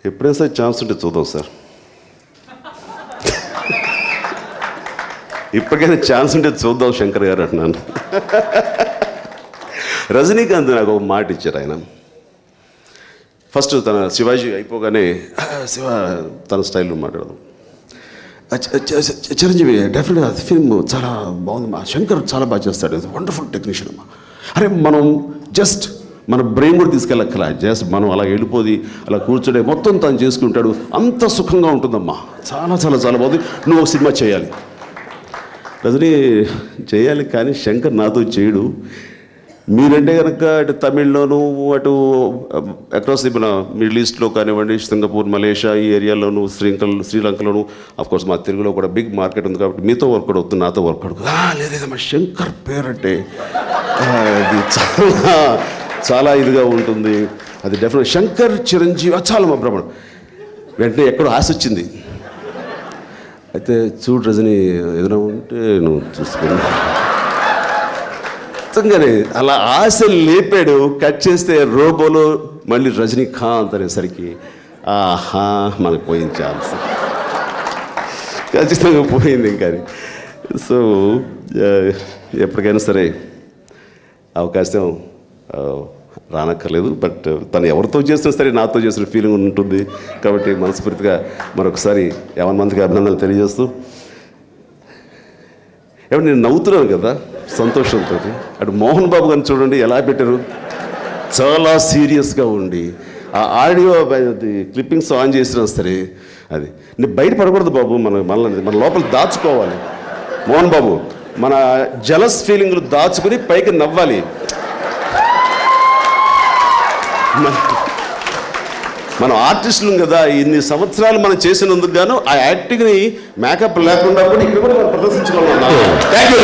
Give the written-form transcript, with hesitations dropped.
ఎప్పుడైనా సరే ఛాన్స్ ఉంటే చూద్దాం సార్. ఇప్పటికైనా ఛాన్స్ ఉంటే చూద్దాం శంకర్ గారు అంటున్నాను. రజనీకాంత్ నాకు ఒక మాట ఇచ్చారు. ఆయన ఫస్ట్ తన శివాజీ అయిపోగానే శివ తన స్టైల్లో మాట్లాడదాం. చిరంజీవి డెఫినెట్గా ఫిల్మ్ చాలా బాగుంది, మా శంకర్ చాలా బాగా చేస్తాడు, వండర్ఫుల్ టెక్నీషియన్ అమ్మా. అరే మనం జస్ట్ మన బ్రెయిన్ కూడా తీసుకెళ్ళక్కల, జస్ట్ మనం అలా వెళ్ళిపోయి అలా కూర్చుంటే మొత్తం తను చేసుకుంటాడు, అంత సుఖంగా ఉంటుందమ్మా. చాలా చాలా చాలా బాగుంది, నువ్వు ఒక సినిమా చేయాలి. రజనీ చేయాలి కానీ శంకర్ నాతో చేయడు. మీరంటే కనుక అటు తమిళ్లోను అటు అక్రాస్ మన మిడిల్ ఈస్ట్లో కానివ్వండి, సింగపూర్, మలేషియా ఈ ఏరియాలోను, శ్రీలంకలోను, అఫ్కోర్స్ మా తెలుగులో కూడా బిగ్ మార్కెట్ ఉంది కాబట్టి మీతో వర్కౌట్ అవుతుంది, నాతో వర్కౌట్ లేదమ్మా. శంకర్ పేరంటే అది చాలా చాలా ఇదిగా ఉంటుంది. అది డెఫినెట్ శంకర్ చిరంజీవి చాలా మా భ్రమణం. వెంటనే ఎక్కడో ఆశ వచ్చింది. అయితే చూడు రజనీ ఏదైనా ఉంటే నువ్వు చూసుకున్నా నిజంగానే అలా ఆశ లేపాడు. కట్ చేస్తే రోబోలో మళ్ళీ రజనీకాంత్ అనేసరికి ఆహా మనకు పోయింది ఛాన్స్, ఖచ్చితంగా పోయింది ఇంకా. సో ఎప్పటికైనా సరే అవకాశం రానక్కర్లేదు, బట్ తను ఎవరితో చేసినా సరే నాతో చేసిన ఫీలింగ్ ఉంటుంది కాబట్టి మనస్ఫూర్తిగా మరొకసారి 50 మందికి అభినందనలు తెలియజేస్తూ, ఏమంటే నేను నవ్వుతున్నాను కదా సంతోషంతో. అటు మోహన్ బాబు గారిని చూడండి ఎలా పెట్టారు, చాలా సీరియస్గా ఉండి ఆ ఆడియో క్లిప్పింగ్స్ ఆన్ చేసినా సరే అది నేను బయట పడకూడదు బాబు, మన లోపల దాచుకోవాలి. మోహన్ బాబు మన జలస్ ఫీలింగ్లు దాచుకుని పైకి నవ్వాలి. మనం ఆర్టిస్టులు కదా, ఇన్ని సంవత్సరాలు మనం చేసినందుకు గాను ఆ యాక్టింగ్ని మేకప్ లేకుండా కూడా ఇక్కడ కూడా మనం ప్రదర్శించుకోవాలి. Thank you.